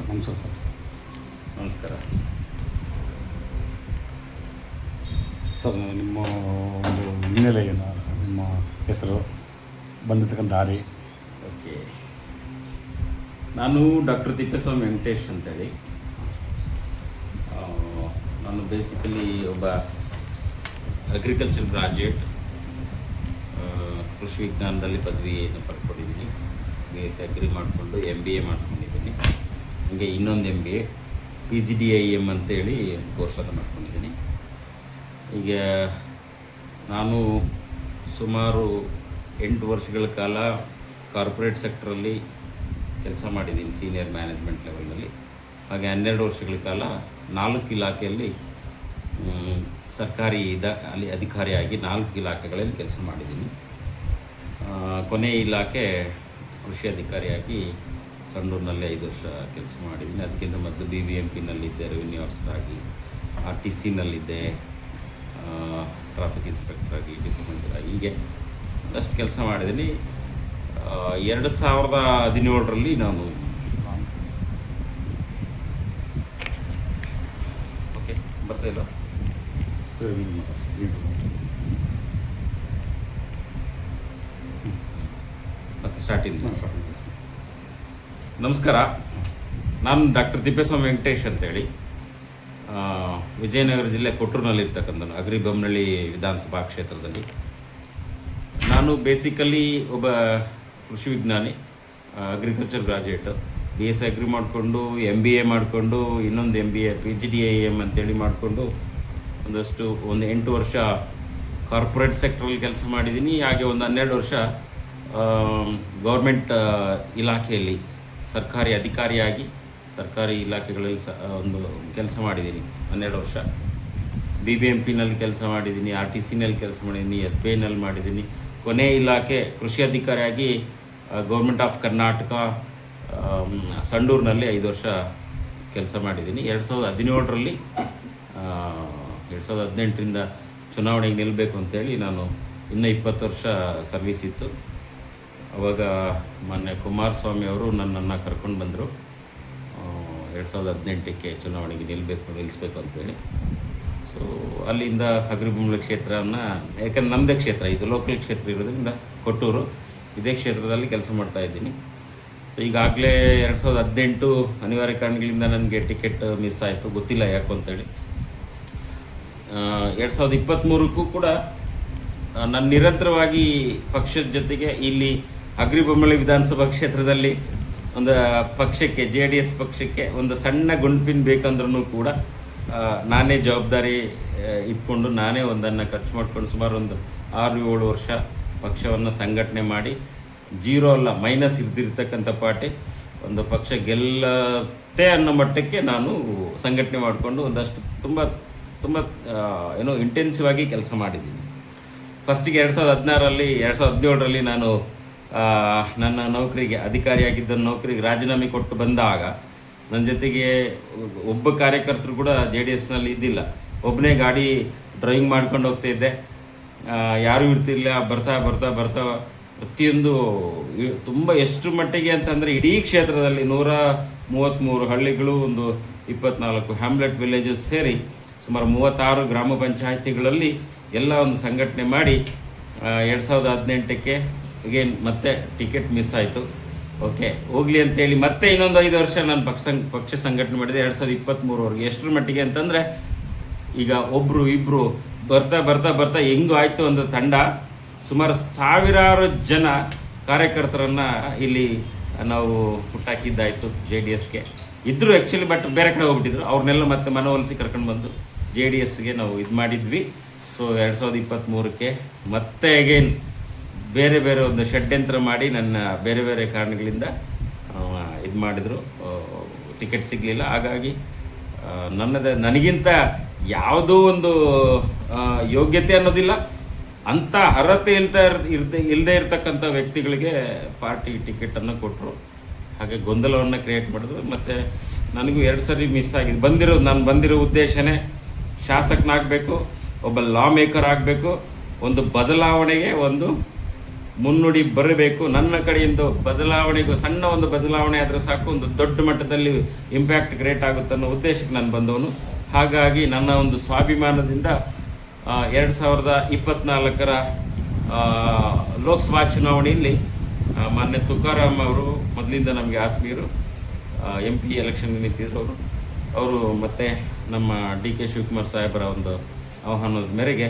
ನಮಸ್ಕಾರ ಸರ್. ನಮಸ್ಕಾರ ಸರ್, ನಿಮ್ಮ ಒಂದು ಹಿನ್ನೆಲೆ ಏನು, ನಿಮ್ಮ ಹೆಸರು, ಬಂದಿರ್ತಕ್ಕಂಥ ದಾರಿ? ಓಕೆ, ನಾನು ಡಾಕ್ಟರ್ ತಿಪ್ಪೇಸ್ವಾಮಿ ವೆಂಕಟೇಶ್ ಅಂತೇಳಿ. ನಾನು ಬೇಸಿಕಲಿ ಒಬ್ಬ ಅಗ್ರಿಕಲ್ಚರ್ ಗ್ರಾಜ್ಯುಯೇಟ್. ಕೃಷಿ ವಿಜ್ಞಾನದಲ್ಲಿ ಪದವಿಯನ್ನು ಪಡ್ಕೊಂಡಿದ್ದೀನಿ. BSc ಅಗ್ರಿ ಮಾಡಿಕೊಂಡು MBA ಮಾಡ್ಕೊಂಡಿದ್ದೀನಿ. ಹಾಗೆ ಇನ್ನೊಂದು MBA PGDIM ಅಂತೇಳಿ ಕೋರ್ಸನ್ನು ಮಾಡ್ಕೊಂಡಿದ್ದೀನಿ. ಈಗ ನಾನು ಸುಮಾರು 8 ವರ್ಷಗಳ ಕಾಲ ಕಾರ್ಪೊರೇಟ್ ಸೆಕ್ಟ್ರಲ್ಲಿ ಕೆಲಸ ಮಾಡಿದ್ದೀನಿ, ಸೀನಿಯರ್ ಮ್ಯಾನೇಜ್ಮೆಂಟ್ ಲೆವೆಲ್ನಲ್ಲಿ. ಹಾಗೆ 12 ವರ್ಷಗಳ ಕಾಲ 4 ಇಲಾಖೆಯಲ್ಲಿ ಸರ್ಕಾರಿ ಅಲ್ಲಿ ಅಧಿಕಾರಿಯಾಗಿ 4 ಇಲಾಖೆಗಳಲ್ಲಿ ಕೆಲಸ ಮಾಡಿದ್ದೀನಿ. ಕೊನೆಯ ಇಲಾಖೆ ಕೃಷಿ ಅಧಿಕಾರಿಯಾಗಿ ಸಂಡೂರಿನಲ್ಲಿ 5 ವರ್ಷ ಕೆಲಸ ಮಾಡಿದ್ದೀನಿ. ಅದಕ್ಕಿಂತ ಮೊದಲು BBMPನಲ್ಲಿದ್ದೆ, ರೆವಿನ್ಯೂ ಆಫೀಸರ್ ಆಗಿ, RTCನಲ್ಲಿದ್ದೆ, ಟ್ರಾಫಿಕ್ ಇನ್ಸ್ಪೆಕ್ಟರ್ ಆಗಿ, ಡಿಪಾರ್ಟ್ಮೆಂಟ್ ಹೀಗೆ ಒಂದಷ್ಟು ಕೆಲಸ ಮಾಡಿದ್ದೀನಿ. 2017ರಲ್ಲಿ ನಾನು ಓಕೆ ಬರ್ತಾಯಿಲ್ಲ ಸರ್, ಮತ್ತೆ ಸ್ಟಾರ್ಟಿಂಗ್. ನಮಸ್ಕಾರ, ನಾನು ಡಾಕ್ಟರ್ ತಿಪ್ಪೇಸ್ವಾಮಿ ವೆಂಕಟೇಶ್ ಅಂತೇಳಿ, ವಿಜಯನಗರ ಜಿಲ್ಲೆ ಕೊಟ್ಟೂರಿನಲ್ಲಿರ್ತಕ್ಕಂಥ ಅಗ್ರಿಬೊಮ್ಮನಹಳ್ಳಿ ವಿಧಾನಸಭಾ ಕ್ಷೇತ್ರದಲ್ಲಿ. ನಾನು ಬೇಸಿಕಲಿ ಒಬ್ಬ ಕೃಷಿ ವಿಜ್ಞಾನಿ, ಅಗ್ರಿಕಲ್ಚರ್ ಗ್ರಾಜ್ಯುಯೇಟು. BSc ಅಗ್ರಿ ಮಾಡಿಕೊಂಡು MBA ಮಾಡಿಕೊಂಡು ಇನ್ನೊಂದು MBA PGDIM ಅಂತೇಳಿ ಮಾಡಿಕೊಂಡು ಒಂದು 8 ವರ್ಷ ಕಾರ್ಪೊರೇಟ್ ಸೆಕ್ಟ್ರಲ್ಲಿ ಕೆಲಸ ಮಾಡಿದ್ದೀನಿ. ಹಾಗೆ ಒಂದು 12 ವರ್ಷ ಗೌರ್ಮೆಂಟ್ ಇಲಾಖೆಯಲ್ಲಿ ಸರ್ಕಾರಿ ಅಧಿಕಾರಿಯಾಗಿ ಸರ್ಕಾರಿ ಇಲಾಖೆಗಳಲ್ಲಿ ಒಂದು ಕೆಲಸ ಮಾಡಿದ್ದೀನಿ 12 ವರ್ಷ. BBMPನಲ್ಲಿ ಕೆಲಸ ಮಾಡಿದ್ದೀನಿ, RTCನಲ್ಲಿ ಕೆಲಸ ಮಾಡಿದ್ದೀನಿ, SBIನಲ್ಲಿ ಮಾಡಿದ್ದೀನಿ. ಕೊನೆಯ ಇಲಾಖೆ ಕೃಷಿ ಅಧಿಕಾರಿಯಾಗಿ ಗೌರ್ಮೆಂಟ್ ಆಫ್ ಕರ್ನಾಟಕ ಸಂಡೂರಿನಲ್ಲಿ 5 ವರ್ಷ ಕೆಲಸ ಮಾಡಿದ್ದೀನಿ. 2017ರಲ್ಲಿ 2018ರಿಂದ ಚುನಾವಣೆಗೆ ನಿಲ್ಲಬೇಕು ಅಂತೇಳಿ ನಾನು ಇನ್ನೂ 20 ವರ್ಷ ಸರ್ವೀಸ್ ಇತ್ತು. ಅವಾಗ ಮೊನ್ನೆ ಕುಮಾರಸ್ವಾಮಿ ಅವರು ನನ್ನನ್ನು ಕರ್ಕೊಂಡು ಬಂದರು 2018ಕ್ಕೆ ಚುನಾವಣೆಗೆ ನಿಲ್ಲಿಸ್ಬೇಕು ಅಂತೇಳಿ. ಸೊ ಅಲ್ಲಿಂದ ಅಗ್ರಿಬೊಮ್ಮನಹಳ್ಳಿ ಕ್ಷೇತ್ರವನ್ನು, ಯಾಕಂದ್ರೆ ನಮ್ಮದೇ ಕ್ಷೇತ್ರ ಇದು, ಲೋಕಲ್ ಕ್ಷೇತ್ರ ಇರೋದ್ರಿಂದ ಕೊಟ್ಟೂರು, ಇದೇ ಕ್ಷೇತ್ರದಲ್ಲಿ ಕೆಲಸ ಮಾಡ್ತಾಯಿದ್ದೀನಿ. ಸೊ ಈಗಾಗಲೇ 2018 ಅನಿವಾರ್ಯ ಕಾರಣಗಳಿಂದ ನನಗೆ ಟಿಕೆಟ್ ಮಿಸ್ ಆಯಿತು, ಗೊತ್ತಿಲ್ಲ ಯಾಕೆ ಅಂತೇಳಿ. 2023ಕ್ಕೂ ಕೂಡ ನಾನು ನಿರಂತರವಾಗಿ ಪಕ್ಷದ ಜೊತೆಗೆ ಇಲ್ಲಿ ಅಗ್ರಿಬೊಮ್ಮನಹಳ್ಳಿ ವಿಧಾನಸಭಾ ಕ್ಷೇತ್ರದಲ್ಲಿ ಒಂದು ಪಕ್ಷಕ್ಕೆ, JDS ಪಕ್ಷಕ್ಕೆ ಒಂದು ಸಣ್ಣ ಗುಂಪಿನ ಬೇಕಂದ್ರೂ ಕೂಡ ನಾನೇ ಜವಾಬ್ದಾರಿ ಇಟ್ಕೊಂಡು ನಾನೇ ಒಂದನ್ನು ಖರ್ಚು ಮಾಡಿಕೊಂಡು ಸುಮಾರು ಒಂದು 6-7 ವರ್ಷ ಪಕ್ಷವನ್ನು ಸಂಘಟನೆ ಮಾಡಿ, ಜೀರೋ ಅಲ್ಲ ಮೈನಸ್ ಇರ್ದಿರ್ತಕ್ಕಂಥ ಪಾರ್ಟಿ ಒಂದು ಪಕ್ಷ ಗೆಲ್ಲತ್ತೆ ಅನ್ನೋ ಮಟ್ಟಕ್ಕೆ ನಾನು ಸಂಘಟನೆ ಮಾಡಿಕೊಂಡು ಒಂದಷ್ಟು ತುಂಬ ಇಂಟೆನ್ಸಿವ್ ಆಗಿ ಕೆಲಸ ಮಾಡಿದ್ದೀನಿ. ಫಸ್ಟಿಗೆ 2017ರಲ್ಲಿ ನಾನು ನನ್ನ ನೌಕರಿಗೆ, ಅಧಿಕಾರಿಯಾಗಿದ್ದ ನೌಕರಿಗೆ ರಾಜೀನಾಮೆ ಕೊಟ್ಟು ಬಂದಾಗ ನನ್ನ ಜೊತೆಗೆ ಒಬ್ಬ ಕಾರ್ಯಕರ್ತರು ಕೂಡ JDSನಲ್ಲಿ ಇದ್ದಿಲ್ಲ. ಒಬ್ಬನೇ ಗಾಡಿ ಡ್ರೈವಿಂಗ್ ಮಾಡ್ಕೊಂಡು ಹೋಗ್ತಾಯಿದ್ದೆ, ಯಾರೂ ಇರ್ತಿರಲಿಲ್ಲ. ಬರ್ತಾ ಪ್ರತಿಯೊಂದು ತುಂಬ ಎಷ್ಟು ಮಟ್ಟಿಗೆ ಅಂತಂದರೆ ಇಡೀ ಕ್ಷೇತ್ರದಲ್ಲಿ 133 ಹಳ್ಳಿಗಳು, ಒಂದು 24 ಹ್ಯಾಮ್ಲೆಟ್ ವಿಲೇಜಸ್ ಸೇರಿ ಸುಮಾರು 36 ಗ್ರಾಮ ಪಂಚಾಯಿತಿಗಳಲ್ಲಿ ಎಲ್ಲ ಒಂದು ಸಂಘಟನೆ ಮಾಡಿ 2018ಕ್ಕೆ ಅಗೇನ್ ಮತ್ತೆ ಟಿಕೆಟ್ ಮಿಸ್ ಆಯಿತು. ಓಕೆ, ಹೋಗಲಿ ಅಂತೇಳಿ ಮತ್ತೆ ಇನ್ನೊಂದು 5 ವರ್ಷ ನಾನು ಪಕ್ಷ ಸಂಘಟನೆ ಮಾಡಿದೆ 2023ವರೆಗೆ. ಎಷ್ಟರ ಮಟ್ಟಿಗೆ ಅಂತಂದರೆ ಈಗ ಒಬ್ಬರು ಇಬ್ಬರು ಬರ್ತಾ ಹೆಂಗೂ ಆಯಿತು ಒಂದು ತಂಡ, ಸುಮಾರು 1000 ಜನ ಕಾರ್ಯಕರ್ತರನ್ನು ಇಲ್ಲಿ ನಾವು ಹುಟ್ಟಾಕಿದ್ದಾಯಿತು. JDSಗೆ ಇದ್ದರು ಆ್ಯಕ್ಚುಲಿ, ಬಟ್ ಬೇರೆ ಕಡೆ ಹೋಗ್ಬಿಟ್ಟಿದ್ರು. ಅವ್ರನ್ನೆಲ್ಲ ಮತ್ತೆ ಮನವೊಲಿಸಿ ಕರ್ಕೊಂಡು ಬಂದು JDSಗೆ ನಾವು ಇದು ಮಾಡಿದ್ವಿ. ಸೊ 2023ಕ್ಕೆ ಮತ್ತೆ ಅಗೇನ್ ಬೇರೆ ಒಂದು ಷಡ್ಯಂತ್ರ ಮಾಡಿ ನನ್ನ ಬೇರೆ ಕಾರಣಗಳಿಂದ ಇದು ಮಾಡಿದರು, ಟಿಕೆಟ್ ಸಿಗಲಿಲ್ಲ. ಹಾಗಾಗಿ ನನಗಿಂತ ಯಾವುದೋ ಒಂದು ಯೋಗ್ಯತೆ ಅನ್ನೋದಿಲ್ಲ, ಅಂಥ ಅರ್ಹತೆ ಇಲ್ಲದೆ ಇರ್ತಕ್ಕಂಥ ವ್ಯಕ್ತಿಗಳಿಗೆ ಪಾರ್ಟಿ ಟಿಕೆಟನ್ನು ಕೊಟ್ಟರು. ಹಾಗೆ ಗೊಂದಲವನ್ನು ಕ್ರಿಯೇಟ್ ಮಾಡಿದ್ರು. ಮತ್ತು ನನಗೂ 2 ಸರಿ ಮಿಸ್ ಆಗಿದೆ. ನಾನು ಬಂದಿರೋ ಉದ್ದೇಶನೇ ಶಾಸಕನಾಗಬೇಕು, ಒಬ್ಬ ಲಾ ಮೇಕರ್ ಆಗಬೇಕು, ಒಂದು ಬದಲಾವಣೆಗೆ ಒಂದು ಮುನ್ನುಡಿ ಬರಬೇಕು. ನನ್ನ ಕಡೆಯಿಂದ ಬದಲಾವಣೆಗೂ ಸಣ್ಣ ಒಂದು ಬದಲಾವಣೆ ಆದರೆ ಸಾಕು, ಒಂದು ದೊಡ್ಡ ಮಟ್ಟದಲ್ಲಿ ಇಂಪ್ಯಾಕ್ಟ್ ಕ್ರಿಯೇಟ್ ಆಗುತ್ತೆ ಅನ್ನೋ ಉದ್ದೇಶಕ್ಕೆ ನಾನು ಬಂದವನು. ಹಾಗಾಗಿ ನನ್ನ ಒಂದು ಸ್ವಾಭಿಮಾನದಿಂದ 2024 ಲೋಕಸಭಾ ಚುನಾವಣೆಯಲ್ಲಿ ಮಾನ್ಯ ತುಕಾರಾಮ್ ಅವರು ಮೊದಲಿಂದ ನಮಗೆ ಆತ್ಮೀಯರು, MP ಎಲೆಕ್ಷನ್ ನಿಂತಿದ್ರು ಅವರು ಮತ್ತು ನಮ್ಮ DK ಶಿವಕುಮಾರ್ ಸಾಹೇಬರ ಒಂದು ಆಹ್ವಾನದ ಮೇರೆಗೆ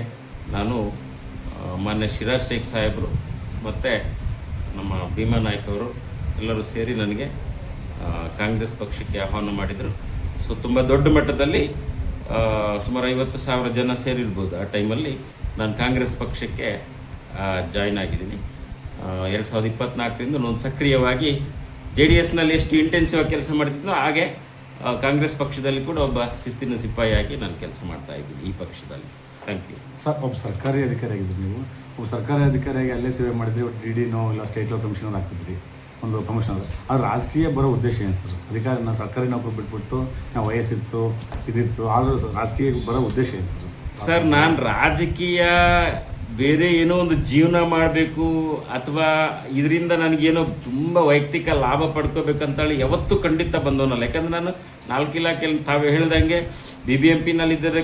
ನಾನು ಮಾನ್ಯ ಶಿರಾಜ್ ಶೇಖ್ ಸಾಹೇಬರು ಮತ್ತು ನಮ್ಮ ಭೀಮಾ ನಾಯ್ಕ ಅವರು ಎಲ್ಲರೂ ಸೇರಿ ನನಗೆ ಕಾಂಗ್ರೆಸ್ ಪಕ್ಷಕ್ಕೆ ಆಹ್ವಾನ ಮಾಡಿದರು. ಸೊ ತುಂಬ ದೊಡ್ಡ ಮಟ್ಟದಲ್ಲಿ ಸುಮಾರು 50,000 ಜನ ಸೇರಿರ್ಬೋದು ಆ ಟೈಮಲ್ಲಿ. ನಾನು ಕಾಂಗ್ರೆಸ್ ಪಕ್ಷಕ್ಕೆ ಜಾಯ್ನ್ ಆಗಿದ್ದೀನಿ. 2024ರಿಂದ ನಾನು ಸಕ್ರಿಯವಾಗಿ JDSನಲ್ಲಿ ಎಷ್ಟು ಇಂಟೆನ್ಸಿವ್ ಆಗಿ ಕೆಲಸ ಮಾಡ್ತಿದ್ದೋ ಹಾಗೆ ಕಾಂಗ್ರೆಸ್ ಪಕ್ಷದಲ್ಲಿ ಕೂಡ ಒಬ್ಬ ಶಿಸ್ತಿನ ಸಿಪಾಯಿಯಾಗಿ ನಾನು ಕೆಲಸ ಮಾಡ್ತಾ ಇದ್ದೀನಿ ಈ ಪಕ್ಷದಲ್ಲಿ. Thank you. ಸರ್, ಒಬ್ಬ ಸರ್ಕಾರಿ ಅಧಿಕಾರಿ ಆಗಿದ್ದರು ನೀವು. ಒಬ್ಬ ಸರ್ಕಾರಿ ಅಧಿಕಾರಿಯಾಗಿ ಅಲ್ಲೇ ಸೇವೆ ಮಾಡಿದ್ರಿ. DDನೋ ಇಲ್ಲ ಸ್ಟೇಟ್ ಲೆವೆಲ್ ಕಮಿಷನರ್ ಆಗ್ತಿದ್ರಿ, ಒಂದು ಪ್ರಮೋಷನ್. ಅದು ರಾಜಕೀಯ ಬರೋ ಉದ್ದೇಶ ಏನು ಸರ್? ಅಧಿಕಾರಿ ನಾವು ಸರ್ಕಾರಿ ನೌಕರಿ ಬಿಟ್ಬಿಟ್ಟು ನಾವು ವಯಸ್ಸಿತ್ತು ಇದಿತ್ತು, ಆದರೂ ರಾಜಕೀಯ ಬರೋ ಉದ್ದೇಶ ಏನು ಸರ್? ಸರ್, ನಾನು ರಾಜಕೀಯ ಬೇರೆ ಏನೋ ಒಂದು ಜೀವನ ಮಾಡಬೇಕು ಅಥವಾ ಇದರಿಂದ ನನಗೇನೋ ತುಂಬ ವೈಯಕ್ತಿಕ ಲಾಭ ಪಡ್ಕೋಬೇಕಂತೇಳಿ ಯಾವತ್ತೂ ಖಂಡಿತ ಬಂದವನಲ್ಲ. ಯಾಕಂದರೆ ನಾನು 4 ಇಲಾಖೆಯಲ್ಲಿ ತಾವು ಹೇಳ್ದಂಗೆ BBMPನಲ್ಲಿದ್ದರೆ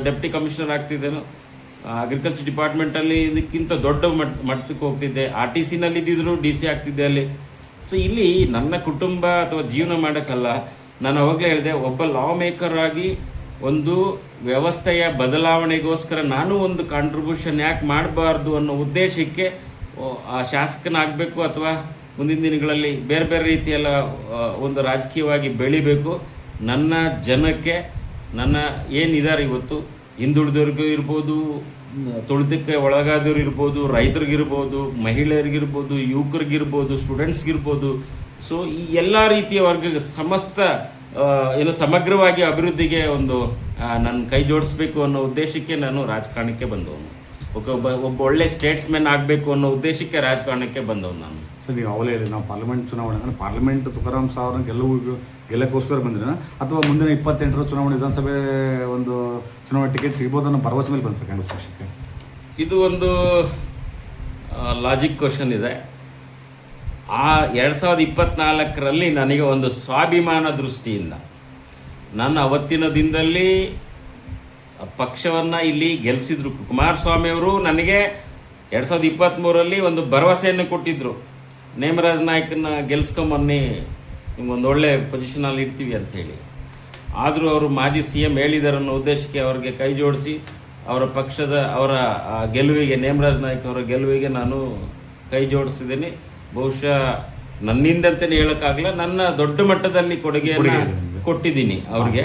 ಡೆಪ್ಟಿ ಕಮಿಷನರ್ ಆಗ್ತಿದ್ದೇನೋ, ಅಗ್ರಿಕಲ್ಚರ್ ಡಿಪಾರ್ಟ್ಮೆಂಟಲ್ಲಿ ಇದಕ್ಕಿಂತ ದೊಡ್ಡ ಮಟ್ಟಕ್ಕೆ ಹೋಗ್ತಿದ್ದೆ, RTCನಲ್ಲಿದ್ದಿದ್ರು DC ಆಗ್ತಿದ್ದೆ ಅಲ್ಲಿ. ಸೊ ಇಲ್ಲಿ ನನ್ನ ಕುಟುಂಬ ಅಥವಾ ಜೀವನ ಮಾಡೋಕ್ಕಲ್ಲ, ನಾನು ಅವಾಗಲೇ ಹೇಳಿದೆ, ಒಬ್ಬ ಲಾ ಮೇಕರ್ ಆಗಿ ಒಂದು ವ್ಯವಸ್ಥೆಯ ಬದಲಾವಣೆಗೋಸ್ಕರ ನಾನು ಒಂದು ಕಾಂಟ್ರಿಬ್ಯೂಷನ್ ಯಾಕೆ ಮಾಡಬಾರ್ದು ಅನ್ನೋ ಉದ್ದೇಶಕ್ಕೆ ಆ ಶಾಸಕನಾಗಬೇಕು ಅಥವಾ ಮುಂದಿನ ದಿನಗಳಲ್ಲಿ ಬೇರೆ ಬೇರೆ ರೀತಿಯೆಲ್ಲ ಒಂದು ರಾಜಕೀಯವಾಗಿ ಬೆಳಿಬೇಕು. ನನ್ನ ಜನಕ್ಕೆ, ನನ್ನ ಏನಿದ್ದಾರೆ ಇವತ್ತು ಹಿಂದುಳಿದವ್ರಿಗೂ ಇರ್ಬೋದು, ತುಳಿತಕ್ಕೆ ಒಳಗಾದವ್ರು ಇರ್ಬೋದು, ರೈತರಿಗಿರ್ಬೋದು, ಮಹಿಳೆಯರಿಗಿರ್ಬೋದು, ಯುವಕರಿಗಿರ್ಬೋದು, ಸ್ಟೂಡೆಂಟ್ಸ್ಗಿರ್ಬೋದು. ಸೊ ಈ ಎಲ್ಲ ರೀತಿಯ ವರ್ಗಕ್ಕೆ ಸಮಸ್ತ ಸಮಗ್ರವಾಗಿ ಅಭಿವೃದ್ಧಿಗೆ ಒಂದು ನನ್ನ ಕೈ ಜೋಡಿಸ್ಬೇಕು ಅನ್ನೋ ಉದ್ದೇಶಕ್ಕೆ ನಾನು ರಾಜಕಾರಣಕ್ಕೆ ಬಂದವನು. ಒಬ್ಬ ಒಳ್ಳೆ ಸ್ಟೇಟ್ಸ್ಮನ್ ಆಗಬೇಕು ಅನ್ನೋ ಉದ್ದೇಶಕ್ಕೆ ರಾಜಕಾರಣಕ್ಕೆ ಬಂದವನು ನಾನು. ಸರ್, ನೀವು ಅವಲೇ ಹೇಳಿ ನಾವು ಪಾರ್ಲಿಮೆಂಟ್ ಚುನಾವಣೆ ಅಂದರೆ ಪಾರ್ಲಿಮೆಂಟ್ ತುಕಾರಾಮ್ ಸಾವ್ರನ್ನ ಗೆಲ್ಲಕ್ಕೋಸ್ಕರ ಬಂದಿದ್ದೀರಾ ಅಥವಾ ಮುಂದಿನ 28ರ ಚುನಾವಣೆ ವಿಧಾನಸಭೆ ಒಂದು ಚುನಾವಣೆ ಟಿಕೆಟ್ ಸಿಗ್ಬೋದು ಅನ್ನೋ ಭರವಸೆ ಮೇಲೆ ಬಂದ ಕಾಂಗ್ರೆಸ್ ಪಕ್ಷಕ್ಕೆ? ಇದು ಒಂದು ಲಾಜಿಕ್ ಕ್ವಶನ್ ಇದೆ. ಆ 2024ರಲ್ಲಿ ನನಗೆ ಒಂದು ಸ್ವಾಭಿಮಾನ ದೃಷ್ಟಿಯಿಂದ ನಾನು ಅವತ್ತಿನ ದಿನದಲ್ಲಿ ಪಕ್ಷವನ್ನು ಇಲ್ಲಿ ಗೆಲ್ಲಿಸಿದ್ರು. ಕುಮಾರಸ್ವಾಮಿಯವರು ನನಗೆ 2023ರಲ್ಲಿ ಒಂದು ಭರವಸೆಯನ್ನು ಕೊಟ್ಟಿದ್ದರು, ನೇಮರಾಜ್ ನಾಯ್ಕನ್ನ ಗೆಲ್ಸ್ಕೊಂಬನ್ನಿ, ನಿಮ್ಗೊಂದು ಒಳ್ಳೆ ಪೊಸಿಷನಲ್ಲಿ ಇರ್ತೀವಿ ಅಂಥೇಳಿ. ಆದರೂ ಅವರು ಮಾಜಿ CM ಹೇಳಿದ್ದಾರೆ ಅನ್ನೋ ಉದ್ದೇಶಕ್ಕೆ ಅವ್ರಿಗೆ ಕೈ ಜೋಡಿಸಿ ಅವರ ಗೆಲುವಿಗೆ, ನೇಮರಾಜ್ ನಾಯ್ಕ ಅವರ ಗೆಲುವಿಗೆ ನಾನು ಕೈ ಜೋಡಿಸಿದ್ದೀನಿ. ಬಹುಶಃ ನನ್ನಿಂದಂತಲೇ ಹೇಳೋಕ್ಕಾಗಲ್ಲ, ನನ್ನ ದೊಡ್ಡ ಮಟ್ಟದಲ್ಲಿ ಕೊಡುಗೆಯನ್ನು ಕೊಟ್ಟಿದ್ದೀನಿ ಅವ್ರಿಗೆ.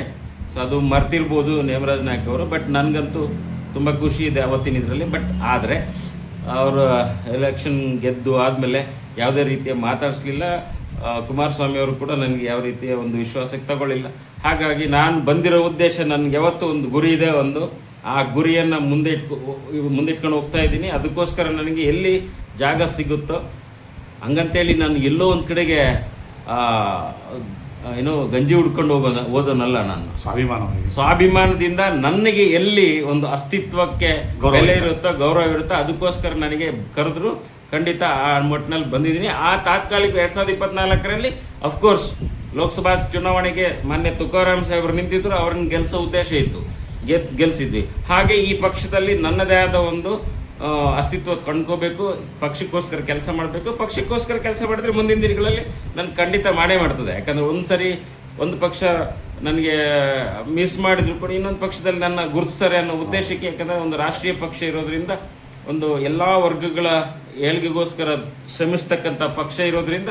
ಸೊ ಅದು ಮರ್ತಿರ್ಬೋದು ನೇಮರಾಜ್ ನಾಯ್ಕ ಅವರು, ಬಟ್ ನನಗಂತೂ ತುಂಬ ಖುಷಿ ಇದೆ ಅವತ್ತಿನ ಇದರಲ್ಲಿ. ಬಟ್ ಆದರೆ ಅವರು ಎಲೆಕ್ಷನ್ ಗೆದ್ದು ಆದಮೇಲೆ ಯಾವುದೇ ರೀತಿಯ ಮಾತಾಡಿಸ್ಲಿಲ್ಲ. ಕುಮಾರಸ್ವಾಮಿ ಅವರು ಕೂಡ ನನಗೆ ಯಾವ ರೀತಿಯ ಒಂದು ವಿಶ್ವಾಸಕ್ಕೆ ತಗೊಳ್ಳಿಲ್ಲ. ಹಾಗಾಗಿ ನಾನು ಬಂದಿರೋ ಉದ್ದೇಶ, ನನಗೆ ಯಾವತ್ತೂ ಒಂದು ಗುರಿ ಇದೆ, ಆ ಗುರಿಯನ್ನು ಮುಂದಿಟ್ಕೊಂಡು ಹೋಗ್ತಾ ಇದ್ದೀನಿ. ಅದಕ್ಕೋಸ್ಕರ ನನಗೆ ಎಲ್ಲಿ ಜಾಗ ಸಿಗುತ್ತೋ ಹಂಗಂತೇಳಿ ನಾನು ಎಲ್ಲೋ ಒಂದು ಕಡೆಗೆ ಗಂಜಿ ಹುಡ್ಕೊಂಡು ಓದೋನಲ್ಲ. ನಾನು ಸ್ವಾಭಿಮಾನದಿಂದ ನನಗೆ ಎಲ್ಲಿ ಒಂದು ಅಸ್ತಿತ್ವಕ್ಕೆ ಬೆಲೆ ಇರುತ್ತೋ, ಗೌರವ ಇರುತ್ತೋ, ಅದಕ್ಕೋಸ್ಕರ ನನಗೆ ಕರೆದ್ರು. ಖಂಡಿತ ಆ ಮಟ್ಟಿನಲ್ಲಿ ಬಂದಿದ್ದೀನಿ. ಆ ತಾತ್ಕಾಲಿಕ 2024ರಲ್ಲಿ ಅಫ್ಕೋರ್ಸ್ ಲೋಕಸಭಾ ಚುನಾವಣೆಗೆ ಮಾನ್ಯ ತುಕಾರಾಮ್ ಸಾಹೇಬರು ನಿಂತಿದ್ರು, ಅವ್ರನ್ನ ಗೆಲ್ಲಿಸೋ ಉದ್ದೇಶ ಇತ್ತು, ಗೆಲ್ಲಿಸಿದ್ವಿ. ಹಾಗೆ ಈ ಪಕ್ಷದಲ್ಲಿ ನನ್ನದೇ ಆದ ಒಂದು ಅಸ್ತಿತ್ವ ಕಂಡ್ಕೋಬೇಕು, ಪಕ್ಷಕ್ಕೋಸ್ಕರ ಕೆಲಸ ಮಾಡಬೇಕು. ಪಕ್ಷಕ್ಕೋಸ್ಕರ ಕೆಲಸ ಮಾಡಿದ್ರೆ ಮುಂದಿನ ದಿನಗಳಲ್ಲಿ ನಾನು ಖಂಡಿತ ಮಾಡೇ ಮಾಡ್ತದೆ. ಯಾಕಂದರೆ ಒಂದು ಪಕ್ಷ ನನಗೆ ಮಿಸ್ ಮಾಡಿದ್ರು ಕೂಡ ಇನ್ನೊಂದು ಪಕ್ಷದಲ್ಲಿ ನನ್ನ ಗುರುತಿಸ್ತಾರೆ ಅನ್ನೋ ಉದ್ದೇಶಕ್ಕೆ, ಯಾಕಂದರೆ ಒಂದು ರಾಷ್ಟ್ರೀಯ ಪಕ್ಷ ಇರೋದ್ರಿಂದ, ಒಂದು ಎಲ್ಲ ವರ್ಗಗಳ ಏಳ್ಗೆಗೋಸ್ಕರ ಶ್ರಮಿಸ್ತಕ್ಕಂಥ ಪಕ್ಷ ಇರೋದ್ರಿಂದ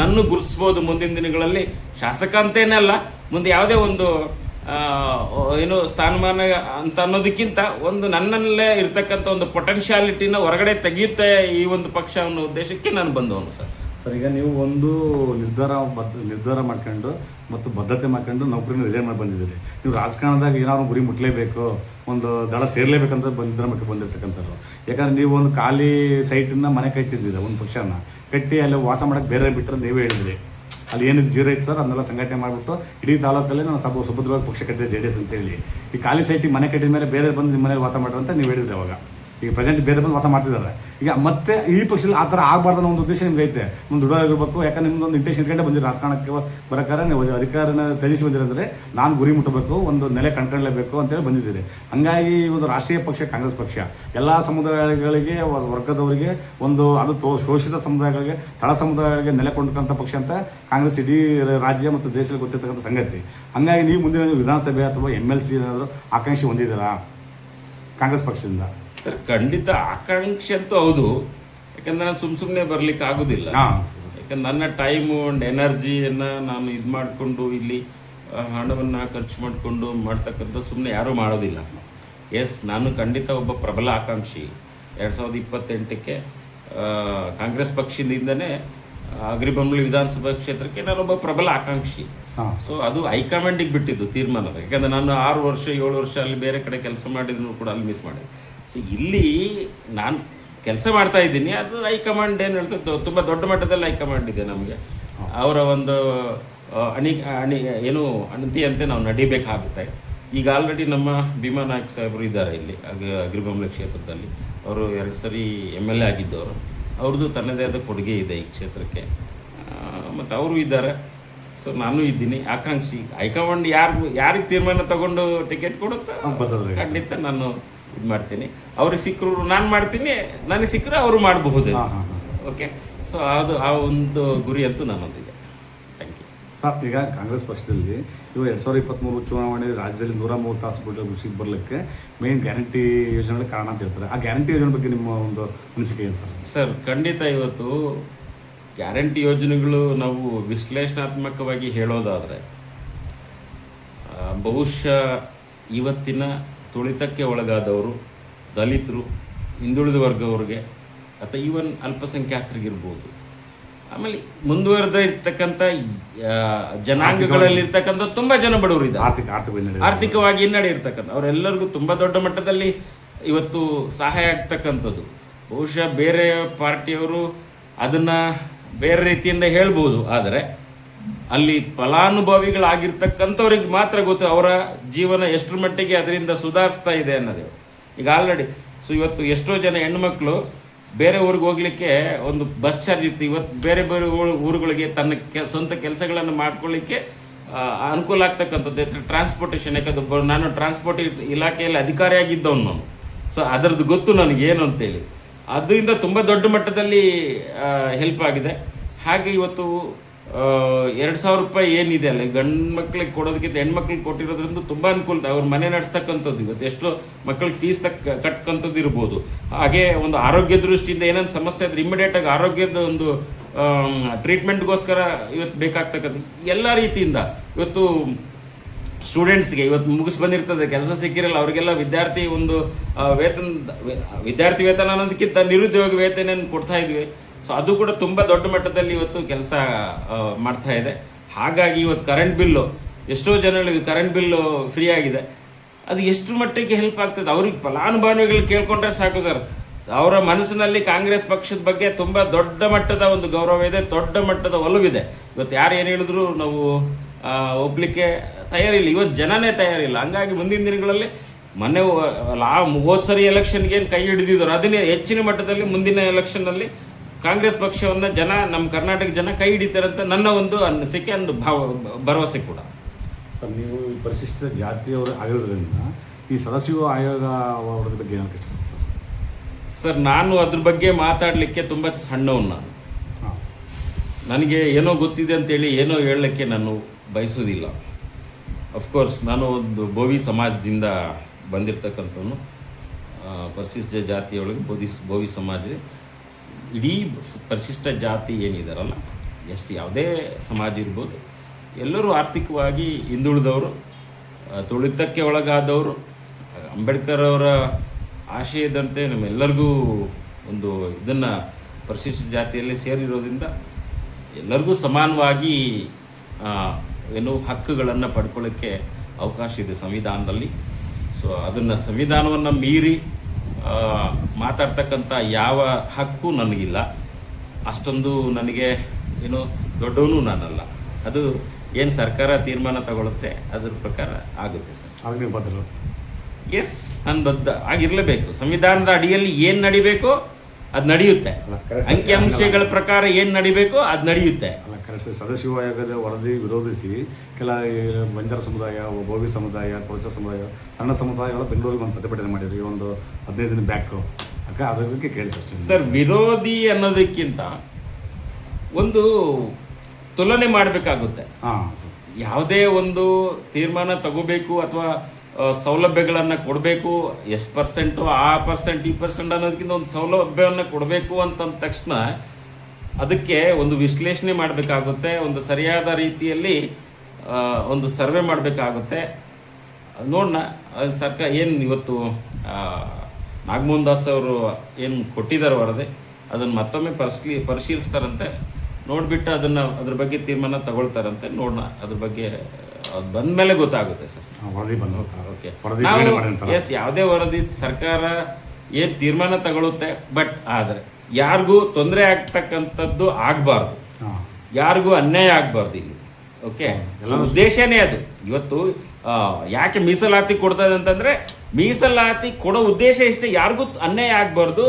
ನನ್ನ ಗುರುತಿಸ್ಬೋದು ಮುಂದಿನ ದಿನಗಳಲ್ಲಿ. ಶಾಸಕ ಅಂತೇನೇ ಅಲ್ಲ, ಮುಂದೆ ಯಾವುದೇ ಒಂದು ಸ್ಥಾನಮಾನ ಅಂತ ಅನ್ನೋದಕ್ಕಿಂತ ಒಂದು ನನ್ನಲ್ಲೇ ಇರ್ತಕ್ಕಂಥ ಒಂದು ಪೊಟೆನ್ಷಿಯಾಲಿಟಿನ ಹೊರಗಡೆ ತೆಗೆಯುತ್ತೆ ಈ ಒಂದು ಪಕ್ಷ ಅನ್ನೋ ಉದ್ದೇಶಕ್ಕೆ ನಾನು ಬಂದವನು ಸರ್. ಈಗ ನೀವು ಒಂದು ನಿರ್ಧಾರ ಮಾಡ್ಕೊಂಡು ಮತ್ತು ಬದ್ಧತೆ ಮಾಡ್ಕೊಂಡು ನೌಕರಿನ ರಿಸೈನ್ ಮಾಡಿ ಬಂದಿದ್ದೀರಿ. ನೀವು ರಾಜಕಾರಣದಾಗ ಏನಾದ್ರು ಗುರಿ ಮುಟ್ಲೇಬೇಕು, ಒಂದು ದಳ ಸೇರ್ಲೇಬೇಕಂತ ನಿರ್ಧಾರ ಮಾಡ್ಕೊಂಡು ಬಂದಿರ್ತಕ್ಕಂಥವ್ರು. ಯಾಕಂದ್ರೆ ನೀವು ಒಂದು ಖಾಲಿ ಸೈಟನ್ನ ಮನೆ ಕಟ್ಟಿದ್ದೀರ, ಒಂದು ಪಕ್ಷನ ಕಟ್ಟಿ ಅಲ್ಲಿ ವಾಸ ಮಾಡೋಕ್ಕೆ ಬೇರೆ ಬಿಟ್ಟರೆ ನೀವೇ ಹೇಳಿದ್ರಿ. ಅಲ್ಲಿ ಏನಿದೆ ಜೀರೋ ಇತ್ತು ಸರ್, ಅದನ್ನೆಲ್ಲ ಸಂಘಟನೆ ಮಾಡಿಬಿಟ್ಟು ಇಡೀ ತಾಲೂಕಲ್ಲಿ ನಾನು ಸುಭದ್ರವಾಗಿ ಪಕ್ಷ ಕಟ್ಟಿದ್ದೆ JDS ಅಂತೇಳಿ. ಈ ಖಾಲಿ ಸೈಟಿಗೆ ಮನೆ ಕಟ್ಟಿದ ಮೇಲೆ ಬೇರೆ ಬಂದು ನಿಮ್ಮ ಮನೇಲಿ ವಾಸ ಮಾಡ್ರು ಅಂತ ನೀವು ಹೇಳಿದ್ರಿ ಅವಾಗ. ಈಗ ಪ್ರೆಸೆಂಟ್ ಬೇರೆ ಬಂದು ವಾಸ ಮಾಡ್ತಿದ್ದಾರೆ. ಈಗ ಮತ್ತೆ ಈ ಪಕ್ಷದಲ್ಲಿ ಆ ಥರ ಆಗಬಾರ್ದು ಅನ್ನೋ ಒಂದು ಉದ್ದೇಶ ನಿಮ್ಗೆ ಐತೆ, ಒಂದು ದುಡಿದಾಗಿರ್ಬೇಕು. ಯಾಕಂದ್ರೆ ನಿಮ್ದೊಂದು ಇಂಟೆನ್ಷನ್ ಇಟ್ಕೊಂಡೆ ಬಂದಿರಿ ರಾಜಕಾರಣಕ್ಕೆ ಬರೋಕ್ಕಾರೆ, ನೀವು ಅಧಿಕಾರನ ತ್ಯಜಿಸಿ ಬಂದಿರಂದರೆ ನಾನು ಗುರಿ ಮುಟ್ಟಬೇಕು, ಒಂದು ನೆಲೆ ಕಂಡ್ಕೊಳ್ಳೇಬೇಕು ಅಂತೇಳಿ ಬಂದಿದ್ದೀರಿ. ಹಂಗಾಗಿ ಒಂದು ರಾಷ್ಟ್ರೀಯ ಪಕ್ಷ ಕಾಂಗ್ರೆಸ್ ಪಕ್ಷ ಎಲ್ಲ ಸಮುದಾಯಗಳಿಗೆ, ವರ್ಗದವರಿಗೆ, ಒಂದು ಅದು ಶೋಷಿತ ಸಮುದಾಯಗಳಿಗೆ, ತಳ ಸಮುದಾಯಗಳಿಗೆ ನೆಲೆ ಕೊಂಡ್ಕೊಂಥ ಪಕ್ಷ ಅಂತ ಕಾಂಗ್ರೆಸ್ ಇಡೀ ರಾಜ್ಯ ಮತ್ತು ದೇಶದಲ್ಲಿ ಗೊತ್ತಿರ್ತಕ್ಕಂಥ ಸಂಗತಿ. ಹಂಗಾಗಿ ನೀವು ಮುಂದಿನ ವಿಧಾನಸಭೆ ಅಥವಾ MLC ಏನಾದರೂ ಆಕಾಂಕ್ಷೆ ಹೊಂದಿದ್ದೀರಾ ಕಾಂಗ್ರೆಸ್ ಪಕ್ಷದಿಂದ? ಸರ್ ಖಂಡಿತ ಆಕಾಂಕ್ಷೆ ಅಂತೂ ಹೌದು. ಯಾಕಂದ್ರೆ ನಾನು ಸುಮ್ಮನೆ ಬರ್ಲಿಕ್ಕೆ ಆಗೋದಿಲ್ಲ. ಯಾಕಂದ್ರೆ ನನ್ನ ಟೈಮು ಆ್ಯಂಡ್ ಎನರ್ಜಿಯನ್ನು ನಾನು ಇದು ಮಾಡಿಕೊಂಡು ಇಲ್ಲಿ ಹಣವನ್ನು ಖರ್ಚು ಮಾಡಿಕೊಂಡು ಮಾಡ್ತಕ್ಕಂಥ ಸುಮ್ಮನೆ ಯಾರೂ ಮಾಡೋದಿಲ್ಲ. ಎಸ್, ನಾನು ಖಂಡಿತ ಒಬ್ಬ ಪ್ರಬಲ ಆಕಾಂಕ್ಷಿ. 2028ಕ್ಕೆ ಕಾಂಗ್ರೆಸ್ ಪಕ್ಷದಿಂದನೇ ಅಗ್ರಿಬೊಮ್ಮಳಿ ವಿಧಾನಸಭಾ ಕ್ಷೇತ್ರಕ್ಕೆ ನಾನೊಬ್ಬ ಪ್ರಬಲ ಆಕಾಂಕ್ಷಿ. ಸೊ ಅದು ಹೈಕಮಾಂಡಿಗೆ ಬಿಟ್ಟಿದ್ದು ತೀರ್ಮಾನ. ಯಾಕಂದರೆ ನಾನು 6 ವರ್ಷ 7 ವರ್ಷ ಅಲ್ಲಿ ಬೇರೆ ಕಡೆ ಕೆಲಸ ಮಾಡಿದ್ರು ಕೂಡ ಅಲ್ಲಿ ಮಿಸ್ ಮಾಡಿದೆ. ಸೊ ಇಲ್ಲಿ ನಾನು ಕೆಲಸ ಮಾಡ್ತಾ ಇದ್ದೀನಿ, ಅದು ಹೈಕಮಾಂಡ್ ಏನು ಹೇಳ್ತದೆ, ತುಂಬ ದೊಡ್ಡ ಮಟ್ಟದಲ್ಲಿ ಹೈಕಮಾಂಡ್ ಇದೆ ನಮಗೆ. ಅವರ ಒಂದು ಏನು ಅಣತಿಯಂತೆ ನಾವು ನಡಿಬೇಕಾಗುತ್ತೆ. ಈಗ ಆಲ್ರೆಡಿ ನಮ್ಮ ಭೀಮಾ ನಾಯಕ್ ಸಾಹೇಬರು ಇದ್ದಾರೆ ಇಲ್ಲಿ ಅಗ್ರಿಬೊಮ್ಮಳಿ ಕ್ಷೇತ್ರದಲ್ಲಿ. ಅವರು 2 ಸರಿ MLA ಆಗಿದ್ದವರು. ಅವ್ರದ್ದು ತನ್ನದೇ ಆದ ಕೊಡುಗೆ ಇದೆ ಈ ಕ್ಷೇತ್ರಕ್ಕೆ, ಮತ್ತು ಅವರು ಇದ್ದಾರೆ. ಸೊ ನಾನು ಇದ್ದೀನಿ ಆಕಾಂಕ್ಷಿ. ಹೈಕಮಾಂಡ್ ಯಾರಿಗೆ ತೀರ್ಮಾನ ತಗೊಂಡು ಟಿಕೆಟ್ ಕೊಡುತ್ತೋ ಖಂಡಿತ ನಾನು ಇದು ಮಾಡ್ತೀನಿ. ಅವ್ರಿಗೆ ಸಿಕ್ಕರು ನಾನು ಮಾಡ್ತೀನಿ, ನನಗೆ ಸಿಕ್ಕರೆ ಅವರು ಮಾಡಬಹುದು. ಓಕೆ, ಸೊ ಅದು ಆ ಒಂದು ಗುರಿ ಅಂತೂ ನನ್ನೊಂದಿದೆ. Thank you sir. ಈಗ ಕಾಂಗ್ರೆಸ್ ಪಕ್ಷದಲ್ಲಿ ಇವು 2023 ಚುನಾವಣೆ ರಾಜ್ಯದಲ್ಲಿ 130 ತಾಸು ಬಿಟ್ಟು ಬರಲಿಕ್ಕೆ ಮೇನ್ ಗ್ಯಾರಂಟಿ ಯೋಜನೆಗಳ ಕಾರಣ ಅಂತ ಹೇಳ್ತಾರೆ. ಆ ಗ್ಯಾರಂಟಿ ಯೋಜನೆ ಬಗ್ಗೆ ನಿಮ್ಮ ಒಂದು ಅನಿಸಿಕೆ ಏನು ಸರ್? ಸರ್ ಖಂಡಿತ ಇವತ್ತು ಗ್ಯಾರಂಟಿ ಯೋಜನೆಗಳು ನಾವು ವಿಶ್ಲೇಷಣಾತ್ಮಕವಾಗಿ ಹೇಳೋದಾದರೆ ಬಹುಶಃ ಇವತ್ತಿನ ತುಳಿತಕ್ಕೆ ಒಳಗಾದವರು, ದಲಿತರು, ಹಿಂದುಳಿದ ವರ್ಗವ್ರಿಗೆ ಅಥವಾ ಈವನ್ ಅಲ್ಪಸಂಖ್ಯಾತರಿಗಿರ್ಬೋದು, ಆಮೇಲೆ ಮುಂದುವರೆದ ಇರ್ತಕ್ಕಂಥ ಜನಾಂಗಗಳಲ್ಲಿರ್ತಕ್ಕಂಥ ತುಂಬ ಜನ ಬಡವರು ಇದ್ದಾರೆ, ಆರ್ಥಿಕವಾಗಿ ಹಿನ್ನಡೆ ಇರ್ತಕ್ಕಂಥ ಅವರೆಲ್ಲರಿಗೂ ತುಂಬ ದೊಡ್ಡ ಮಟ್ಟದಲ್ಲಿ ಇವತ್ತು ಸಹಾಯ ಆಗ್ತಕ್ಕಂಥದ್ದು. ಬಹುಶಃ ಬೇರೆ ಪಾರ್ಟಿಯವರು ಅದನ್ನು ಬೇರೆ ರೀತಿಯಿಂದ ಹೇಳ್ಬೋದು, ಆದರೆ ಅಲ್ಲಿ ಫಲಾನುಭವಿಗಳಾಗಿರ್ತಕ್ಕಂಥವ್ರಿಗೆ ಮಾತ್ರ ಗೊತ್ತು ಅವರ ಜೀವನ ಎಷ್ಟರ ಮಟ್ಟಿಗೆ ಅದರಿಂದ ಸುಧಾರಿಸ್ತಾ ಇದೆ ಅನ್ನೋದು. ಈಗ ಆಲ್ರೆಡಿ ಇವತ್ತು ಎಷ್ಟೋ ಜನ ಹೆಣ್ಮಕ್ಳು ಬೇರೆ ಊರಿಗೆ ಹೋಗ್ಲಿಕ್ಕೆ ಒಂದು ಬಸ್ ಚಾರ್ಜ್ ಇತ್ತು. ಇವತ್ತು ಬೇರೆ ಬೇರೆ ಊರುಗಳಿಗೆ ತನ್ನ ಸ್ವಂತ ಕೆಲಸಗಳನ್ನು ಮಾಡ್ಕೊಳ್ಳಿಕ್ಕೆ ಅನುಕೂಲ ಆಗ್ತಕ್ಕಂಥದ್ದು ಟ್ರಾನ್ಸ್ಪೋರ್ಟೇಷನ್. ಯಾಕಂದ್ರೆ ನಾನು ಟ್ರಾನ್ಸ್ಪೋರ್ಟ್ ಇಲಾಖೆಯಲ್ಲಿ ಅಧಿಕಾರಿಯಾಗಿದ್ದವನು ನಾನು. ಸೊ ಅದರದ್ದು ಗೊತ್ತು ನನಗೇನು ಅಂತೇಳಿ. ಅದರಿಂದ ತುಂಬ ದೊಡ್ಡ ಮಟ್ಟದಲ್ಲಿ ಹೆಲ್ಪ್ ಆಗಿದೆ. ಹಾಗೆ ಇವತ್ತು 2,000 ರೂಪಾಯಿ ಏನಿದೆ ಅಲ್ಲ ಗಂಡು ಮಕ್ಳಿಗೆ ಕೊಡೋದಕ್ಕಿಂತ ಹೆಣ್ಮಕ್ಳಿಗೆ ಕೊಟ್ಟಿರೋದ್ರಿಂದ ತುಂಬ ಅನುಕೂಲ. ಅವ್ರ ಮನೆ ನಡೆಸ್ತಕ್ಕಂಥದ್ದು, ಇವತ್ತು ಎಷ್ಟೋ ಮಕ್ಳಿಗೆ ಫೀಸ್ ಕಟ್ಕೊಂಥದ್ದು ಇರ್ಬೋದು. ಹಾಗೆ ಒಂದು ಆರೋಗ್ಯ ದೃಷ್ಟಿಯಿಂದ ಏನೇನು ಸಮಸ್ಯೆ ಇದ್ರೆ ಇಮಿಡಿಯೇಟಾಗಿ ಆರೋಗ್ಯದ ಒಂದು ಟ್ರೀಟ್ಮೆಂಟ್ಗೋಸ್ಕರ ಇವತ್ತು ಬೇಕಾಗ್ತಕ್ಕಂಥ ಎಲ್ಲ ರೀತಿಯಿಂದ ಇವತ್ತು ಸ್ಟೂಡೆಂಟ್ಸ್ಗೆ ಇವತ್ತು ಮುಗಿಸ್ ಬಂದಿರ್ತದೆ, ಕೆಲಸ ಸಿಕ್ಕಿರಲ್ಲ, ಅವರಿಗೆಲ್ಲ ವಿದ್ಯಾರ್ಥಿ ಒಂದು ವಿದ್ಯಾರ್ಥಿ ವೇತನ ಅನ್ನೋದಕ್ಕಿಂತ ನಿರುದ್ಯೋಗ ವೇತನ ಕೊಡ್ತಾ ಇದ್ವಿ. ಸೊ ಅದು ಕೂಡ ತುಂಬ ದೊಡ್ಡ ಮಟ್ಟದಲ್ಲಿ ಇವತ್ತು ಕೆಲಸ ಮಾಡ್ತಾ ಇದೆ. ಹಾಗಾಗಿ ಇವತ್ತು ಕರೆಂಟ್ ಬಿಲ್ಲು ಎಷ್ಟೋ ಜನಗಳಿಗೆ ಕರೆಂಟ್ ಬಿಲ್ಲು ಫ್ರೀ ಆಗಿದೆ. ಅದು ಎಷ್ಟು ಮಟ್ಟಿಗೆ ಹೆಲ್ಪ್ ಆಗ್ತದೆ ಅವ್ರಿಗೆ ಫಲಾನುಭವಿಗಳು ಕೇಳ್ಕೊಂಡ್ರೆ ಸಾಕು ಸರ್. ಅವರ ಮನಸ್ಸಿನಲ್ಲಿ ಕಾಂಗ್ರೆಸ್ ಪಕ್ಷದ ಬಗ್ಗೆ ತುಂಬ ದೊಡ್ಡ ಮಟ್ಟದ ಒಂದು ಗೌರವ ಇದೆ, ದೊಡ್ಡ ಮಟ್ಟದ ಒಲವಿದೆ. ಇವತ್ತು ಯಾರು ಏನು ಹೇಳಿದ್ರು ನಾವು ಒಪ್ಪಲಿಕ್ಕೆ ತಯಾರಿಲ್ಲ, ಇವತ್ತು ಜನನೇ ತಯಾರಿಲ್ಲ. ಹಂಗಾಗಿ ಮುಂದಿನ ದಿನಗಳಲ್ಲಿ ಮೊನ್ನೆ ಹೋದ ಸರಿ ಎಲೆಕ್ಷನ್ಗೆ ಏನು ಕೈ ಹಿಡಿದಿದ್ರು ಅದನ್ನೇ ಹೆಚ್ಚಿನ ಮಟ್ಟದಲ್ಲಿ ಮುಂದಿನ ಎಲೆಕ್ಷನ್ನಲ್ಲಿ ಕಾಂಗ್ರೆಸ್ ಪಕ್ಷವನ್ನು ಜನ, ನಮ್ಮ ಕರ್ನಾಟಕ ಜನ ಕೈ ಹಿಡಿತಾರೆ ಅಂತ ನನ್ನ ಒಂದು ಅನಿಸಿಕೆ, ಒಂದು ಭರವಸೆ ಕೂಡ. ಸರ್, ನೀವು ಪರಿಶಿಷ್ಟ ಜಾತಿಯವರು ಆಗಿರೋದ್ರಿಂದ ಈ ಸದಾಶಿವ ಆಯೋಗ ಅವರ ಬಗ್ಗೆ ಏನು ಇಷ್ಟಪಡ್ತೀವಿ ಸರ್? ಸರ್, ನಾನು ಅದ್ರ ಬಗ್ಗೆ ಮಾತಾಡಲಿಕ್ಕೆ ತುಂಬ ಸಣ್ಣವನು. ನನಗೆ ಏನೋ ಗೊತ್ತಿದೆ ಅಂತೇಳಿ ಏನೋ ಹೇಳಲಿಕ್ಕೆ ನಾನು ಬಯಸೋದಿಲ್ಲ. ಅಫ್ಕೋರ್ಸ್ ನಾನು ಒಂದು ಬೋವಿ ಸಮಾಜದಿಂದ ಬಂದಿರತಕ್ಕಂಥವನು. ಪರಿಶಿಷ್ಟ ಜಾತಿಯೊಳಗೆ ಬೋವಿ ಸಮಾಜ, ಇಡೀ ಪರಿಶಿಷ್ಟ ಜಾತಿ ಏನಿದಾರಲ್ಲ, ಎಷ್ಟು ಯಾವುದೇ ಸಮಾಜ ಇರ್ಬೋದು, ಎಲ್ಲರೂ ಆರ್ಥಿಕವಾಗಿ ಹಿಂದುಳಿದವರು, ತುಳಿತಕ್ಕೆ ಒಳಗಾದವರು. ಅಂಬೇಡ್ಕರ್ ಅವರ ಆಶಯದಂತೆ ನಮ್ಮೆಲ್ಲರಿಗೂ ಒಂದು ಇದನ್ನು ಪರಿಶಿಷ್ಟ ಜಾತಿಯಲ್ಲಿ ಸೇರಿರೋದ್ರಿಂದ ಎಲ್ಲರಿಗೂ ಸಮಾನವಾಗಿ ಹಕ್ಕುಗಳನ್ನು ಪಡ್ಕೊಳ್ಳೋಕ್ಕೆ ಅವಕಾಶ ಇದೆ ಸಂವಿಧಾನದಲ್ಲಿ. ಸೊ ಅದನ್ನು ಸಂವಿಧಾನವನ್ನು ಮೀರಿ ಮಾತಾಡ್ತಕ್ಕಂಥ ಯಾವ ಹಕ್ಕು ನನಗಿಲ್ಲ. ಅಷ್ಟೊಂದು ನನಗೆ ದೊಡ್ಡವನು ನಾನಲ್ಲ. ಅದು ಏನು ಸರ್ಕಾರ ತೀರ್ಮಾನ ತಗೊಳುತ್ತೆ ಅದ್ರ ಪ್ರಕಾರ ಆಗುತ್ತೆ ಸರ್. ಆಗಲಿ ಬದಲು ಎಸ್ ನಾನು ಬದ್ಧ ಆಗಿರಲೇಬೇಕು. ಸಂವಿಧಾನದ ಅಡಿಯಲ್ಲಿ ಏನು ನಡಿಬೇಕೋ ಅದು ನಡೆಯುತ್ತೆ, ಅಂಕಿಅಂಶಗಳ ಪ್ರಕಾರ ಏನು ನಡಿಬೇಕೋ ಅದು ನಡೆಯುತ್ತೆ. ಅಲ್ಲ ಕರೆಕ್ಟ್. ಸದಾಶಿವ ಆಯೋಗದ ವರದಿ ವಿರೋಧಿಸಿ ಕೆಲ ಬಂಜಾರ ಸಮುದಾಯ, ಬೋವಿ ಸಮುದಾಯ, ಕೊಳಚ ಸಮುದಾಯ, ಸಣ್ಣ ಸಮುದಾಯಗಳು ಬೆಂಗಳೂರಿಗೆ ಒಂದು ಪ್ರತಿಭಟನೆ ಮಾಡಿದ್ರಿ ಒಂದು 15 ದಿನ ಬ್ಯಾಕ್. ಅಕ್ಕ ಅದ್ರ ಬಗ್ಗೆ ಕೇಳ್ತಾರೆ ಸರ್. ವಿರೋಧಿ ಅನ್ನೋದಕ್ಕಿಂತ ಒಂದು ತುಲನೆ ಮಾಡಬೇಕಾಗುತ್ತೆ. ಯಾವುದೇ ಒಂದು ತೀರ್ಮಾನ ತಗೋಬೇಕು ಅಥವಾ ಸೌಲಭ್ಯಗಳನ್ನು ಕೊಡಬೇಕು, ಎಷ್ಟು ಪರ್ಸೆಂಟು ಆ ಪರ್ಸೆಂಟ್ ಈ ಪರ್ಸೆಂಟ್ ಅನ್ನೋದಕ್ಕಿಂತ ಒಂದು ಸೌಲಭ್ಯವನ್ನು ಕೊಡಬೇಕು ಅಂತಂದ ತಕ್ಷಣ ಅದಕ್ಕೆ ಒಂದು ವಿಶ್ಲೇಷಣೆ ಮಾಡಬೇಕಾಗುತ್ತೆ, ಒಂದು ಸರಿಯಾದ ರೀತಿಯಲ್ಲಿ ಒಂದು ಸರ್ವೆ ಮಾಡಬೇಕಾಗುತ್ತೆ. ನೋಡೋಣ ಸರ್ಕಾರ ಏನು ಇವತ್ತು ನಾಗಮೋಹನ್ ದಾಸ್ ಅವರು ಏನು ಕೊಟ್ಟಿದ್ದಾರೆ ವರದಿ, ಅದನ್ನು ಮತ್ತೊಮ್ಮೆ ಪರಿಶೀಲಿಸ್ತಾರಂತೆ. ನೋಡಿಬಿಟ್ಟು ಅದ್ರ ಬಗ್ಗೆ ತೀರ್ಮಾನ ತಗೊಳ್ತಾರಂತೆ. ನೋಡೋಣ, ಅದ್ರ ಬಗ್ಗೆ ಅದು ಬಂದ ಮೇಲೆ ಗೊತ್ತಾಗುತ್ತೆ ಸರ್. ಓಕೆ, ಎಸ್, ಯಾವುದೇ ವರದಿ ಸರ್ಕಾರ ಏನು ತೀರ್ಮಾನ ತಗೊಳುತ್ತೆ, ಬಟ್ ಆದರೆ ಯಾರಿಗೂ ತೊಂದರೆ ಆಗ್ತಕ್ಕಂಥದ್ದು ಆಗಬಾರ್ದು, ಯಾರಿಗೂ ಅನ್ಯಾಯ ಆಗಬಾರ್ದು ಇಲ್ಲಿ. ಓಕೆ, ಉದ್ದೇಶನೇ ಅದು. ಇವತ್ತು ಯಾಕೆ ಮೀಸಲಾತಿ ಕೊಡ್ತದೆ ಅಂತಂದರೆ, ಮೀಸಲಾತಿ ಕೊಡೋ ಉದ್ದೇಶ ಇಷ್ಟೇ, ಯಾರಿಗೂ ಅನ್ಯಾಯ ಆಗಬಾರ್ದು,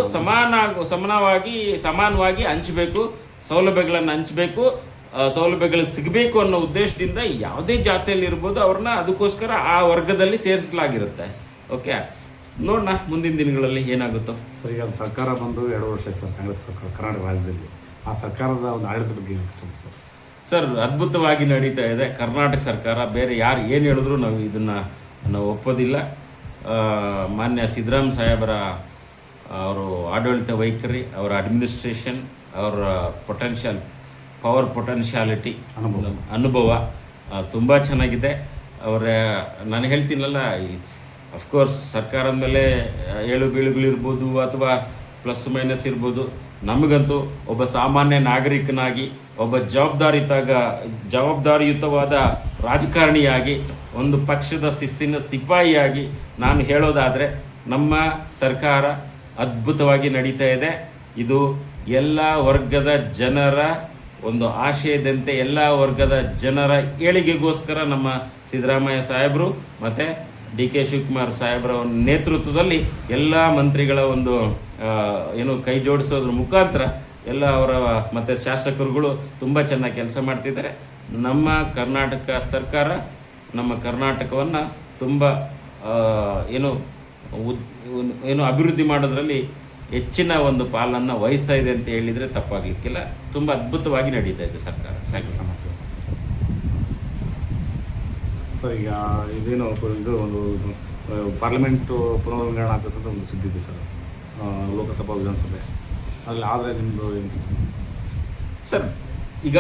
ಸಮಾನವಾಗಿ ಹಂಚಬೇಕು, ಸೌಲಭ್ಯಗಳನ್ನು ಹಂಚಬೇಕು, ಸೌಲಭ್ಯಗಳು ಸಿಗಬೇಕು ಅನ್ನೋ ಉದ್ದೇಶದಿಂದ ಯಾವುದೇ ಜಾತಿಯಲ್ಲಿ ಇರ್ಬೋದು ಅವ್ರನ್ನ ಅದಕ್ಕೋಸ್ಕರ ಆ ವರ್ಗದಲ್ಲಿ ಸೇರಿಸಲಾಗಿರುತ್ತೆ. ಓಕೆ, ನೋಡೋಣ ಮುಂದಿನ ದಿನಗಳಲ್ಲಿ ಏನಾಗುತ್ತೋ. ಸರ್, ಈಗ ಸರ್ಕಾರ ಬಂದು 2 ವರ್ಷ ಸರ್, ಕಾಂಗ್ರೆಸ್ ಸರ್ಕಾರ ಕರ್ನಾಟಕ ರಾಜ್ಯದಲ್ಲಿ. ಆ ಸರ್ಕಾರದ ಒಂದು ಆಡಳಿತ ಬಗ್ಗೆ ಏನು ಸರ್? ಸರ್, ಅದ್ಭುತವಾಗಿ ನಡೀತಾ ಇದೆ ಕರ್ನಾಟಕ ಸರ್ಕಾರ. ಬೇರೆ ಯಾರು ಏನು ಹೇಳಿದ್ರು ನಾವು ಒಪ್ಪೋದಿಲ್ಲ. ಮಾನ್ಯ ಸಿದ್ದರಾಮಯ್ಯ ಸಾಹೇಬರ ಅವರು ಆಡಳಿತ ವೈಖರಿ, ಅವರ ಅಡ್ಮಿನಿಸ್ಟ್ರೇಷನ್, ಅವರ ಪವರ್ ಪೊಟೆನ್ಷಿಯಾಲಿಟಿ ಅನುಭವ ತುಂಬ ಚೆನ್ನಾಗಿದೆ. ನಾನು ಹೇಳ್ತೀನಲ್ಲ, ಅಫ್ಕೋರ್ಸ್ ಸರ್ಕಾರದ ಮೇಲೆ ಏಳು ಬೀಳುಗಳಿರ್ಬೋದು ಅಥವಾ ಪ್ಲಸ್ ಮೈನಸ್ ಇರ್ಬೋದು. ನಮಗಂತೂ ಒಬ್ಬ ಸಾಮಾನ್ಯ ನಾಗರಿಕನಾಗಿ, ಒಬ್ಬ ಜವಾಬ್ದಾರಿಯುತವಾದ ರಾಜಕಾರಣಿಯಾಗಿ, ಒಂದು ಪಕ್ಷದ ಶಿಸ್ತಿನ ಸಿಪಾಯಿಯಾಗಿ ನಾನು ಹೇಳೋದಾದರೆ, ನಮ್ಮ ಸರ್ಕಾರ ಅದ್ಭುತವಾಗಿ ನಡೀತಾ ಇದೆ. ಇದು ಎಲ್ಲ ವರ್ಗದ ಜನರ ಒಂದು ಆಶಯದಂತೆ, ಎಲ್ಲ ವರ್ಗದ ಜನರ ಏಳಿಗೆಗೋಸ್ಕರ ನಮ್ಮ ಸಿದ್ದರಾಮಯ್ಯ ಸಾಹೇಬರು ಮತ್ತು DK ಶಿವಕುಮಾರ್ ಸಾಹೇಬರ ಒಂದು ನೇತೃತ್ವದಲ್ಲಿ ಎಲ್ಲ ಮಂತ್ರಿಗಳ ಒಂದು ಕೈ ಜೋಡಿಸೋದ್ರ ಮುಖಾಂತರ ಎಲ್ಲ ಅವರ ಮತ್ತು ಶಾಸಕರುಗಳು ತುಂಬ ಚೆನ್ನಾಗಿ ಕೆಲಸ ಮಾಡ್ತಿದ್ದಾರೆ. ನಮ್ಮ ಕರ್ನಾಟಕ ಸರ್ಕಾರ ನಮ್ಮ ಕರ್ನಾಟಕವನ್ನು ತುಂಬ ಅಭಿವೃದ್ಧಿ ಮಾಡೋದ್ರಲ್ಲಿ ಹೆಚ್ಚಿನ ಒಂದು ಪಾಲನ್ನು ವಹಿಸ್ತಾ ಇದೆ ಅಂತ ಹೇಳಿದರೆ ತಪ್ಪಾಗಲಿಕ್ಕಿಲ್ಲ. ತುಂಬ ಅದ್ಭುತವಾಗಿ ನಡೀತಾ ಇದೆ ಸರ್ಕಾರ. Thank you so much sir. ಈಗ ಇದೇನು ಇದು ಒಂದು ಪಾರ್ಲಿಮೆಂಟು ಪುನರ್ವಿಂಗಡಣೆ ಆಗ್ತಕ್ಕಂಥ ಒಂದು ಸುದ್ದಿ ಇದೆ ಸರ್, ಲೋಕಸಭಾ ವಿಧಾನಸಭೆ. ಅಲ್ಲಿ ಆದರೆ ನಿಮ್ಮದು ಏನು ಸರ್? ಈಗ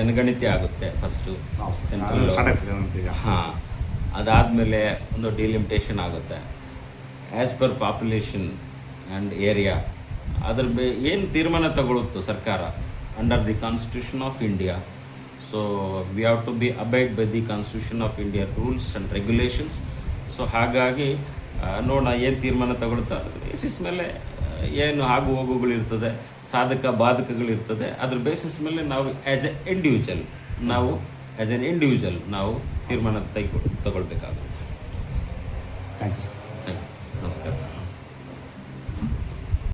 ಜನಗಣತಿ ಆಗುತ್ತೆ ಫಸ್ಟು ಸೆಂಟ್ರಲ್. ಹಾಂ, ಅದಾದಮೇಲೆ ಒಂದು ಡಿಲಿಮಿಟೇಷನ್ ಆಗುತ್ತೆ as per population and area. ಅದ್ರ ಏನು ತೀರ್ಮಾನ ತಗೊಳುತ್ತೋ ಸರ್ಕಾರ under the constitution of India. So we have to be abide by the constitution of India rules and regulations. So ಹಾಗಾಗಿ ನೋಡೋಣ ಏನು ತೀರ್ಮಾನ ತಗೊಳುತ್ತೋ ಅದ್ರ ಬೇಸಿಸ್ ಮೇಲೆ ಏನು ಆಗು ಹೋಗುಗಳಿರ್ತದೆ, ಸಾಧಕ ಬಾಧಕಗಳಿರ್ತದೆ. ಅದ್ರ ಬೇಸಿಸ್ ಮೇಲೆ ನಾವು ಆ್ಯಸ್ ಎನ್ ಇಂಡಿವಿಜುವಲ್ ನಾವು ತೀರ್ಮಾನ ತಗೊಳ್ಬೇಕಾಗುತ್ತೆ. Thank you sir. ನಮಸ್ಕಾರ.